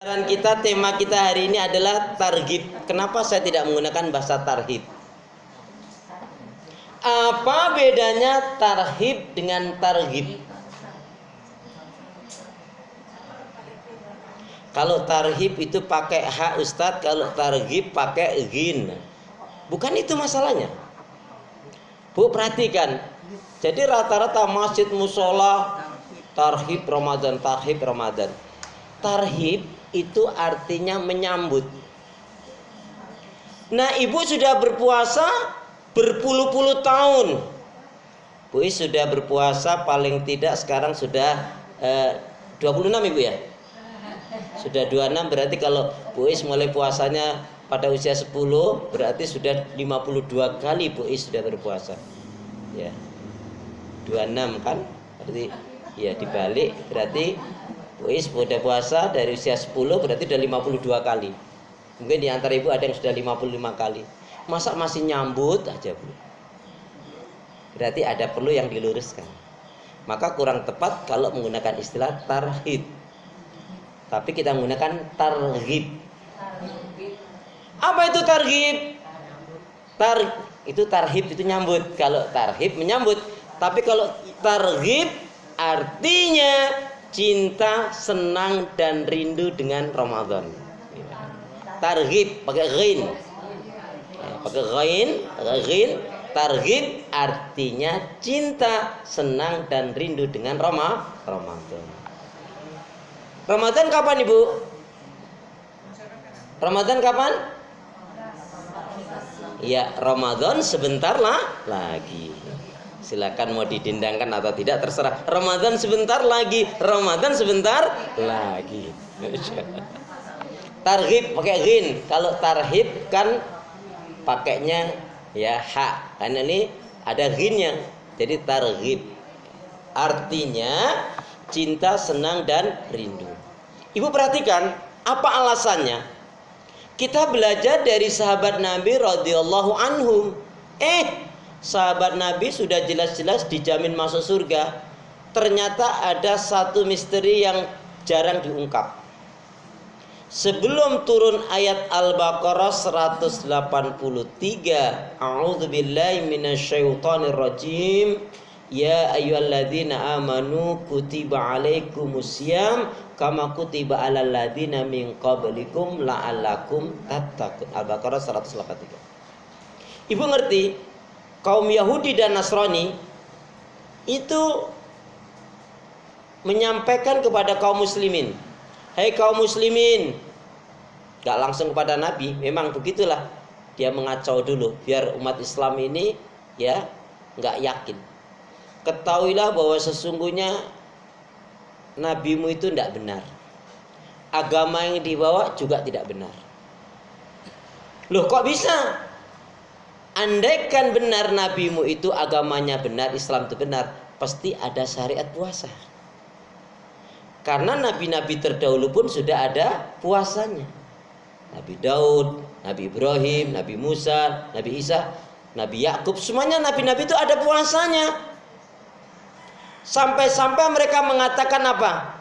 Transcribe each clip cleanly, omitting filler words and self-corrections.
Dan tema kita hari ini adalah targhib. Kenapa saya tidak menggunakan bahasa tarhib? Apa bedanya tarhib dengan targhib? Kalau tarhib itu pakai ha Ustadz, kalau targhib pakai ghin. Bukan itu masalahnya. Bu, perhatikan. Jadi rata-rata masjid musola tarhib Ramadan, tarhib Ramadan. Tarhib itu artinya menyambut. Nah, ibu sudah berpuasa berpuluh-puluh tahun. Bu sudah berpuasa paling tidak sekarang sudah 26 ibu ya. Sudah 26 berarti kalau Bu Is mulai puasanya pada usia 10 berarti sudah 52 kali Bu Is sudah berpuasa. Ya. 26 kan? Berarti ya dibalik berarti Bu Is sudah puasa dari usia 10 berarti sudah 52 kali. Mungkin di antara ibu ada yang sudah 55 kali. Masa masih nyambut aja Bu? Berarti ada perlu yang diluruskan. Maka kurang tepat kalau menggunakan istilah tarhib. Tapi kita menggunakan targhib. Apa itu targhib? Itu tarhib itu nyambut. Kalau tarhib menyambut. Tapi kalau targhib artinya cinta, senang dan rindu dengan Ramadan. Targhib pakai ghin. Pakai ghin, targhib artinya cinta, senang dan rindu dengan Ramadan. Ramadan kapan Ibu? Ramadan kapan? Ya, Ramadan sebentar lagi. Silakan mau didendangkan atau tidak terserah. Ramadan sebentar lagi. Ramadan sebentar lagi. Targhib pakai ghin. Kalau tarhib kan pakainya ya ha. Karena ini ada ghinnya. Jadi targhib artinya cinta, senang dan rindu. Ibu perhatikan apa alasannya? Kita belajar dari sahabat Nabi radhiyallahu anhum. Sahabat Nabi sudah jelas-jelas dijamin masuk surga. Ternyata ada satu misteri yang jarang diungkap. Sebelum turun ayat Al-Baqarah 183, A'udzubillahi minasyaitonirrajim. Ya ayyuhalladzina amanu kutiba alaikumusiyam kama kutiba alal ladzina min qablikum la'allakum tattaqun. Al-Baqarah 183. Ibu ngerti? Kaum Yahudi dan Nasrani itu menyampaikan kepada kaum muslimin, "Hai kaum muslimin." Gak langsung kepada Nabi, memang begitulah. Dia mengacau dulu biar umat Islam ini ya gak yakin. Ketahuilah bahwa sesungguhnya nabimu itu tidak benar. Agama yang dibawa juga tidak benar. Loh kok bisa? Andaikan benar nabimu itu agamanya benar, Islam itu benar, pasti ada syariat puasa. Karena nabi-nabi terdahulu pun sudah ada puasanya. Nabi Daud, Nabi Ibrahim, Nabi Musa, Nabi Isa, Nabi Yakub, semuanya nabi-nabi itu ada puasanya. Sampai-sampai mereka mengatakan apa?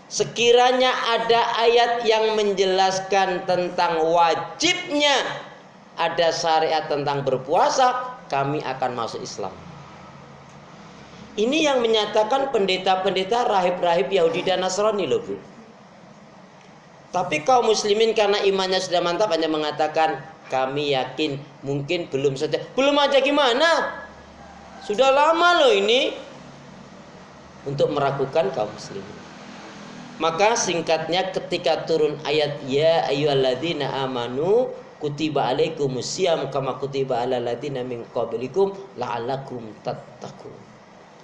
Sekiranya ada ayat yang menjelaskan tentang wajibnya ada syariat tentang berpuasa, kami akan masuk Islam. Ini yang menyatakan pendeta-pendeta, rahib-rahib Yahudi dan Nasrani loh Bu. Tapi kaum muslimin karena imannya sudah mantap hanya mengatakan kami yakin, mungkin belum saja. Belum aja gimana? Sudah lama loh ini. Untuk meragukan kaum muslimin. Maka singkatnya ketika turun ayat ya ayyuhalladzina amanu kutiba alaikumusiyam kama kutiba alal ladzina min qablikum la'allakum tattaqun.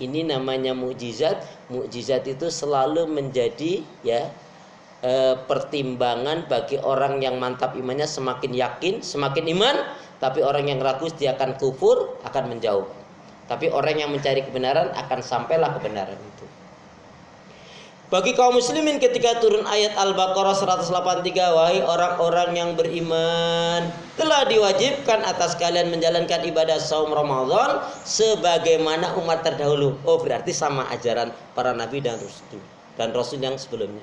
Ini namanya mukjizat. Mukjizat itu selalu menjadi ya pertimbangan bagi orang yang mantap imannya, semakin yakin, semakin iman, tapi orang yang ragu dia akan kufur, akan menjauh. Tapi orang yang mencari kebenaran akan sampailah kebenaran itu. Bagi kaum muslimin ketika turun ayat Al-Baqarah 183, wahai orang-orang yang beriman, telah diwajibkan atas kalian menjalankan ibadah saum Ramadan sebagaimana umat terdahulu. Oh berarti sama ajaran para nabi dan rasul yang sebelumnya.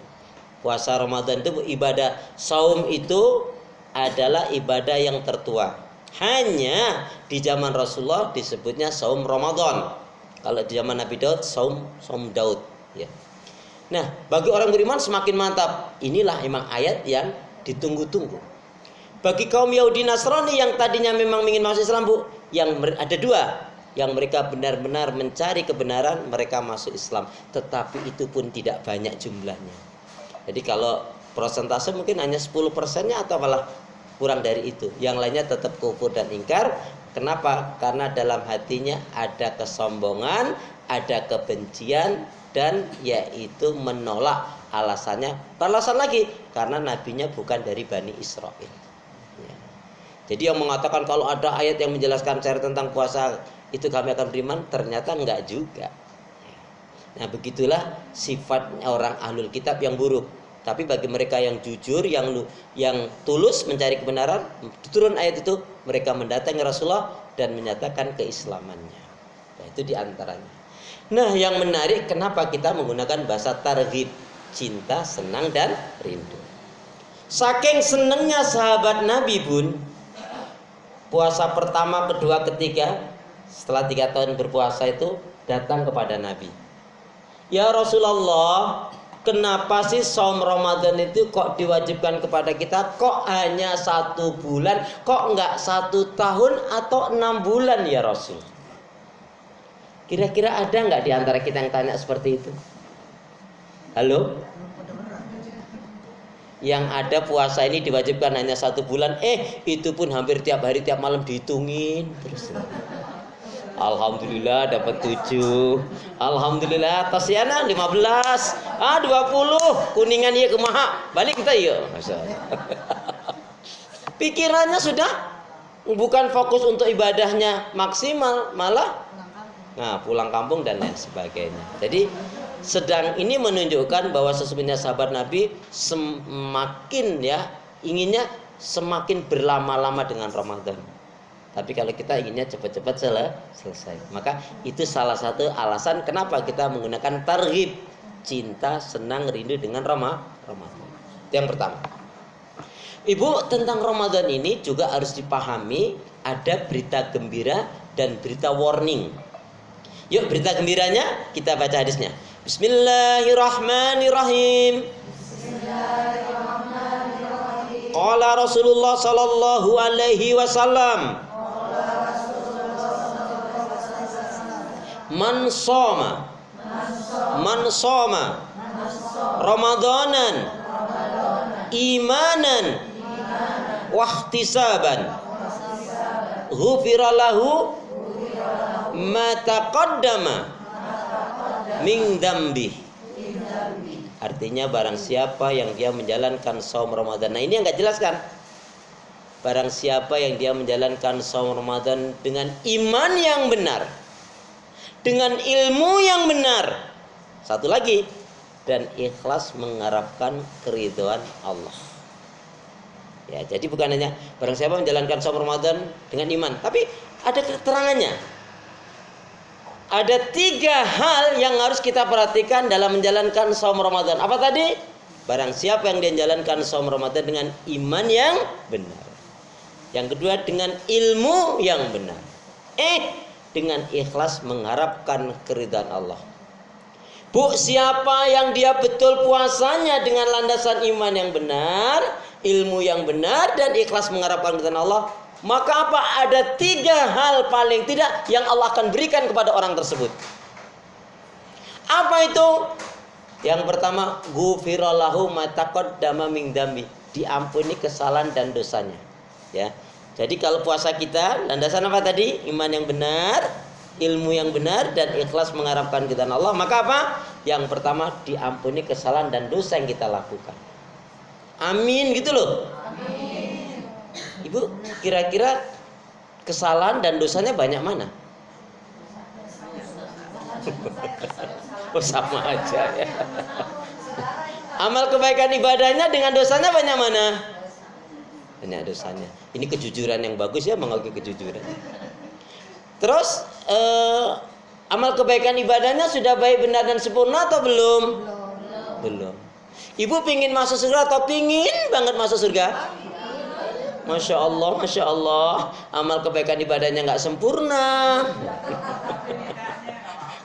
Puasa Ramadan itu ibadah. Saum itu adalah ibadah yang tertua. Hanya di zaman Rasulullah disebutnya saum Ramadan. Kalau di zaman Nabi Daud saum Daud, ya. Nah, bagi orang beriman semakin mantap. Inilah memang ayat yang ditunggu-tunggu. Bagi kaum Yahudi Nasrani yang tadinya memang ingin masuk Islam, Bu, yang ada dua, yang mereka benar-benar mencari kebenaran, mereka masuk Islam. Tetapi itu pun tidak banyak jumlahnya. Jadi kalau persentase mungkin hanya 10%-nya atau malah kurang dari itu. Yang lainnya tetap kufur dan ingkar. Kenapa? Karena dalam hatinya ada kesombongan, ada kebencian, dan yaitu menolak. Alasannya, alasan lagi, karena nabinya bukan dari Bani Israel. Ya. Jadi yang mengatakan kalau ada ayat yang menjelaskan cara tentang puasa itu kami akan beriman, ternyata enggak juga. Nah, begitulah sifat orang ahlul kitab yang buruk. Tapi bagi mereka yang jujur, yang tulus mencari kebenaran, turun ayat itu, mereka mendatangi Rasulullah dan menyatakan keislamannya. Nah, itu diantaranya. Nah, yang menarik, kenapa kita menggunakan bahasa targhib, cinta, senang, dan rindu. Saking senangnya sahabat Nabi pun, puasa pertama, kedua, ketiga, setelah 3 tahun berpuasa itu datang kepada Nabi. Ya Rasulullah, kenapa sih saum Ramadan itu kok diwajibkan kepada kita? Kok hanya 1 bulan? Kok enggak 1 tahun atau 6 bulan ya Rasul? Kira-kira ada enggak di antara kita yang tanya seperti itu? Halo? Yang ada puasa ini diwajibkan hanya 1 bulan. Itu pun hampir tiap hari, tiap malam dihitungin terus. Alhamdulillah dapat 7. Alhamdulillah tasyana 15. 20. Kuningan ieu kumaha? Balik kita ieu. Pikirannya sudah bukan fokus untuk ibadahnya maksimal, malah pulang kampung dan lain sebagainya. Jadi sedang ini menunjukkan bahwa sesungguhnya sahabat Nabi semakin inginnya semakin berlama-lama dengan Ramadan. Tapi kalau kita inginnya cepat-cepat selesai. Maka itu salah satu alasan kenapa kita menggunakan targhib, cinta, senang, rindu dengan Ramadan. Itu yang pertama. Ibu, tentang Ramadan ini juga harus dipahami ada berita gembira dan berita warning. Yuk, berita gembiranya kita baca hadisnya. Bismillahirrahmanirrahim. Qala Rasulullah sallallahu alaihi wasallam, Man soma Ramadanan imanan wahtisaban ghufira lahu ma taqaddama min dzambi. Artinya barang siapa yang dia menjalankan saum Ramadan. Nah, ini yang enggak jelaskan. Barang siapa yang dia menjalankan saum Ramadan dengan iman yang benar, dengan ilmu yang benar, satu lagi, dan ikhlas mengharapkan keridhaan Allah. Ya, jadi bukan hanya barang siapa menjalankan saum Ramadan dengan iman, tapi ada keterangannya. Ada 3 hal yang harus kita perhatikan dalam menjalankan saum Ramadan. Apa tadi? Barang siapa yang dia menjalankan saum Ramadan dengan iman yang benar. Yang kedua, dengan ilmu yang benar. Dengan ikhlas mengharapkan keridhaan Allah. Bu, siapa yang dia betul puasanya dengan landasan iman yang benar, ilmu yang benar, dan ikhlas mengharapkan keridhaan Allah, maka apa? Ada 3 hal paling tidak yang Allah akan berikan kepada orang tersebut. Apa itu? Yang pertama, ghufira lahu ma taqaddama min dzambi. Diampuni kesalahan dan dosanya. Ya. Jadi kalau puasa kita, landasan apa tadi? Iman yang benar, ilmu yang benar, dan ikhlas mengharapkan keridhaan Allah. Maka apa? Yang pertama, diampuni kesalahan dan dosa yang kita lakukan. Amin, gitu loh. Amin. Ibu, kira-kira kesalahan dan dosanya banyak mana? Sama aja ya. Amal kebaikan ibadahnya dengan dosanya banyak mana? Banyak dosanya. Ini kejujuran yang bagus ya, mengakui kejujuran. Terus amal kebaikan ibadahnya sudah baik, benar, dan sempurna atau belum? Belum. Ibu pingin masuk surga atau pingin banget masuk surga? Masya Allah, amal kebaikan ibadahnya nggak sempurna,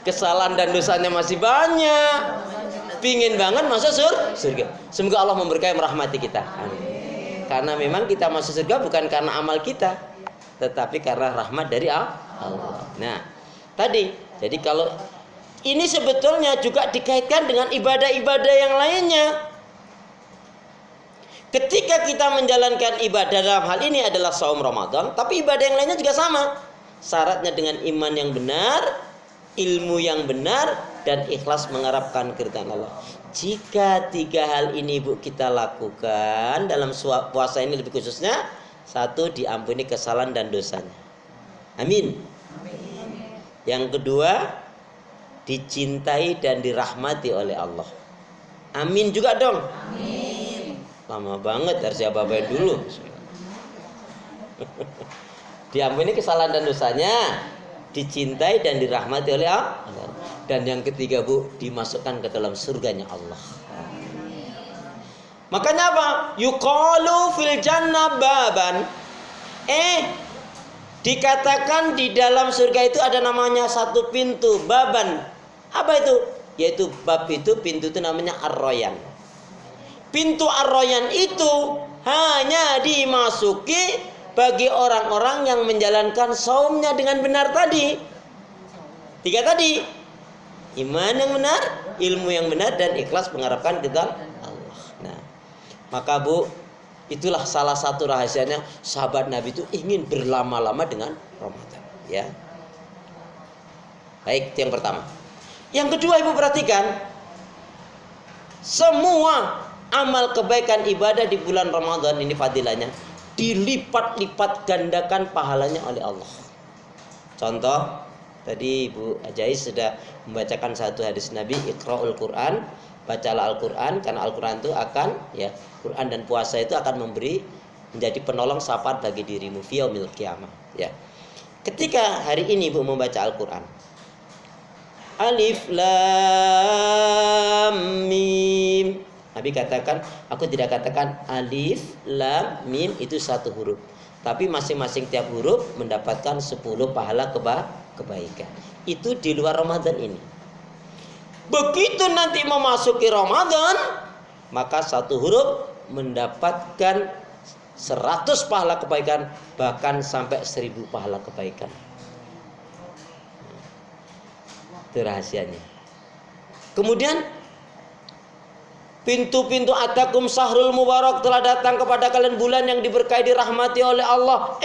kesalahan dan dosanya masih banyak, pingin banget masuk surga. Semoga Allah memberkahi merahmati kita. Amin. Karena memang kita masuk surga bukan karena amal kita, tetapi karena rahmat dari Allah. Nah, tadi, jadi kalau ini sebetulnya juga dikaitkan dengan ibadah-ibadah yang lainnya. Ketika kita menjalankan ibadah, dalam hal ini adalah saum Ramadan, tapi ibadah yang lainnya juga sama. Syaratnya dengan iman yang benar, ilmu yang benar, dan ikhlas mengharapkan keridhaan Allah. Jika 3 hal ini Bu kita lakukan dalam puasa ini lebih khususnya, 1, diampuni kesalahan dan dosanya. Amin. Yang kedua, dicintai dan dirahmati oleh Allah. Amin juga dong. Amin. Lama banget, harus jawabannya dulu. Diampuni kesalahan dan dosanya, dicintai dan dirahmati oleh Allah. Dan yang ketiga Bu, dimasukkan ke dalam surganya Allah. Makanya apa? Yuqalu fil jannah baban. Dikatakan di dalam surga itu ada namanya satu pintu, baban. Apa itu? Yaitu bab itu, pintu itu namanya ar-royan. Pintu ar-royan itu hanya dimasuki bagi orang-orang yang menjalankan saumnya dengan benar tadi. 3 tadi. Iman yang benar, ilmu yang benar, dan ikhlas mengharapkan keridhaan Allah. Nah, maka Bu, itulah salah satu rahasianya sahabat Nabi itu ingin berlama-lama dengan Ramadan, ya. Baik, itu yang pertama. Yang kedua, Ibu perhatikan, semua amal kebaikan ibadah di bulan Ramadan ini fadilahnya dilipat-lipat gandakan pahalanya oleh Allah. Contoh, tadi Ibu Ajais sudah membacakan satu hadis Nabi, Iqra'ul Quran, bacalah Al-Quran, karena Al-Quran itu akan, ya, Quran dan puasa itu akan menjadi penolong syafaat bagi dirimu fi yaumil qiyamah, ya. Ketika hari ini Ibu membaca Al-Quran, Alif Lam Mim, Nabi katakan, aku tidak katakan alif, lam, mim itu satu huruf, tapi masing-masing tiap huruf mendapatkan 10 pahala kebaikan. Itu di luar Ramadan ini. Begitu nanti memasuki Ramadan, maka satu huruf mendapatkan 100 pahala kebaikan, bahkan sampai 1000 pahala kebaikan. Itu rahasianya. Kemudian pintu-pintu atakum syahrul mubarak, telah datang kepada kalian bulan yang diberkahi, dirahmati oleh Allah.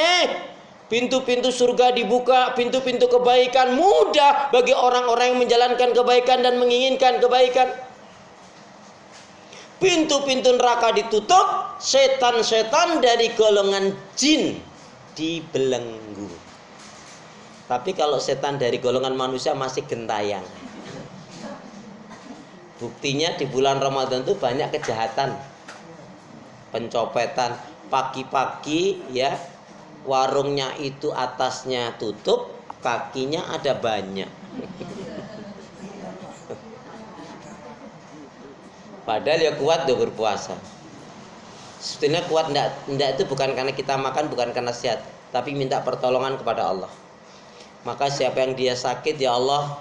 Pintu-pintu surga dibuka, pintu-pintu kebaikan mudah bagi orang-orang yang menjalankan kebaikan dan menginginkan kebaikan. Pintu-pintu neraka ditutup, setan-setan dari golongan jin dibelenggu. Tapi kalau setan dari golongan manusia masih gentayang. Buktinya di bulan Ramadan itu banyak kejahatan, pencopetan. Pagi-pagi, ya, warungnya itu atasnya tutup, kakinya ada banyak. Padahal ya kuat tuh berpuasa. Sebetulnya kuat enggak itu bukan karena kita makan, bukan karena sehat, tapi minta pertolongan kepada Allah. Maka siapa yang dia sakit, ya Allah,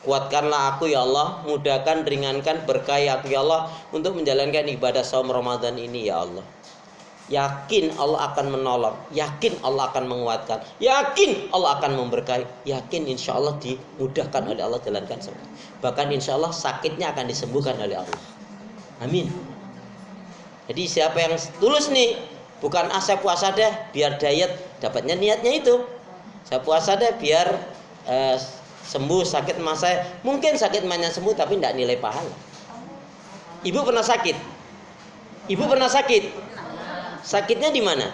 kuatkanlah aku ya Allah, mudahkan, ringankan, berkahi aku ya Allah untuk menjalankan ibadah saum Ramadan ini ya Allah. Yakin Allah akan menolong, yakin Allah akan menguatkan, yakin Allah akan memberkahi, yakin insya Allah dimudahkan oleh Allah jalankan semua. Bahkan insya Allah sakitnya akan disembuhkan oleh Allah. Amin. Jadi siapa yang tulus nih, bukan saya puasa deh biar diet, dapatnya niatnya itu. Saya puasa deh biar sembuh sakit emas saya. Mungkin sakit emasnya sembuh tapi tidak nilai pahala. Ibu pernah sakit? Ibu pernah sakit? Sakitnya di mana?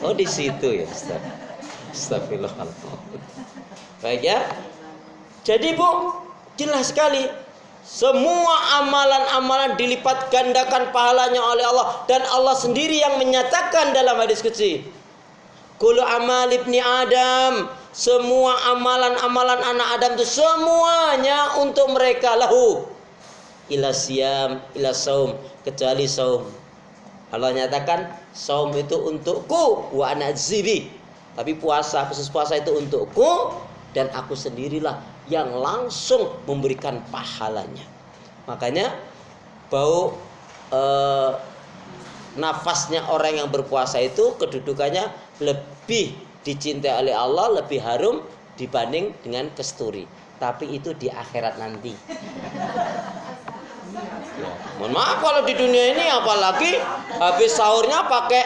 Oh, di situ ya. Astagfirullahaladzim. Baik ya. Jadi Bu, jelas sekali semua amalan-amalan dilipat gandakan pahalanya oleh Allah, dan Allah sendiri yang menyatakan dalam hadis qudsi, kullu amal ibni Adam, semua amalan-amalan anak Adam itu semuanya untuk mereka, lahu, ila siyam ila saum, kecuali saum. Allah nyatakan saum itu untukku wa ana azibi. Tapi puasa, khusus puasa itu untukku dan aku sendirilah yang langsung memberikan pahalanya. Makanya bau nafasnya orang yang berpuasa itu kedudukannya lebih dicintai oleh Allah, lebih harum dibanding dengan kesturi. Tapi itu di akhirat nanti. Ya, mohon maaf kalau di dunia ini apalagi habis sahurnya pakai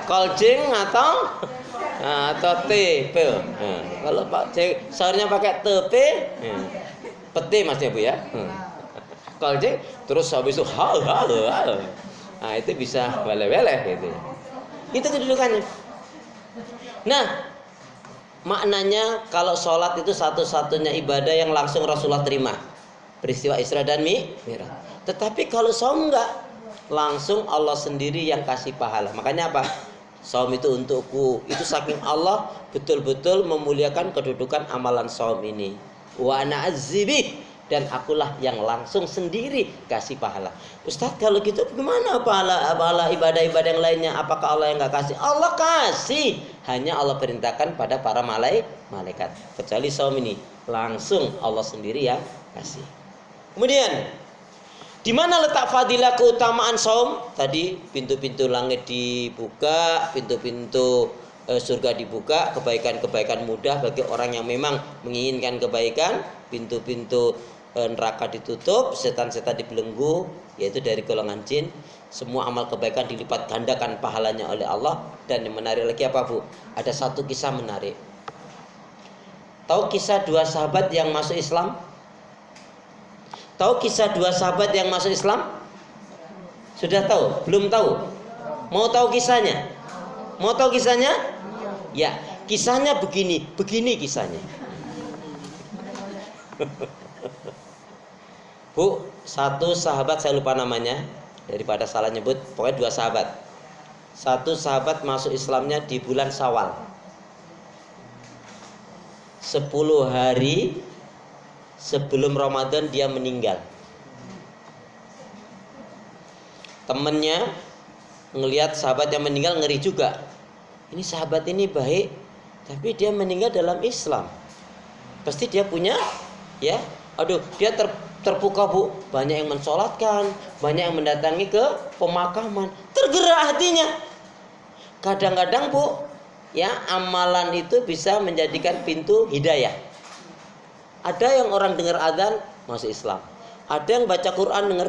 koljing atau teh. Kalau sahurnya pakai teh, peti maksudnya Bu ya. Koljing terus habis itu nah itu bisa weleh-weleh gitu. Itu kedudukannya. Nah, maknanya kalau sholat itu satu-satunya ibadah yang langsung Rasulullah terima. Peristiwa Isra dan Mi'raj. Tetapi kalau saum enggak, langsung Allah sendiri yang kasih pahala. Makanya apa? Saum itu untukku. Itu saking Allah betul-betul memuliakan kedudukan amalan saum ini. Wa ana azibi, dan akulah yang langsung sendiri kasih pahala. Ustaz, kalau gitu bagaimana pahala ibadah-ibadah yang lainnya? Apakah Allah yang enggak kasih? Allah kasih. Hanya Allah perintahkan pada para malaikat. Kecuali saum ini, langsung Allah sendiri yang kasih. Kemudian, di mana letak fadilah keutamaan saum? Tadi pintu-pintu langit dibuka, pintu-pintu surga dibuka, kebaikan-kebaikan mudah bagi orang yang memang menginginkan kebaikan, pintu-pintu neraka ditutup, setan-setan dibelenggu, yaitu dari golongan jin. Semua amal kebaikan dilipat gandakan pahalanya oleh Allah. Dan yang menarik lagi apa Bu? Ada satu kisah menarik. Tahu kisah dua sahabat yang masuk Islam? Tahu kisah dua sahabat yang masuk Islam? Sudah tahu? Belum tahu? Mau tahu kisahnya? Mau tahu kisahnya? Ya, kisahnya begini kisahnya. Bu, satu sahabat saya lupa namanya, daripada salah nyebut, pokoknya dua sahabat. Satu sahabat masuk Islamnya di bulan Syawal. 10 hari sebelum Ramadan dia meninggal. Temennya ngelihat sahabat yang meninggal ngeri juga. Ini sahabat ini baik, tapi dia meninggal dalam Islam. Pasti dia punya, ya. Aduh, dia terpukau Bu. Banyak yang mensolatkan, banyak yang mendatangi ke pemakaman. Tergerak hatinya. Kadang-kadang Bu, ya, amalan itu bisa menjadikan pintu hidayah. Ada yang orang dengar adzan masuk Islam. Ada yang baca Quran dengar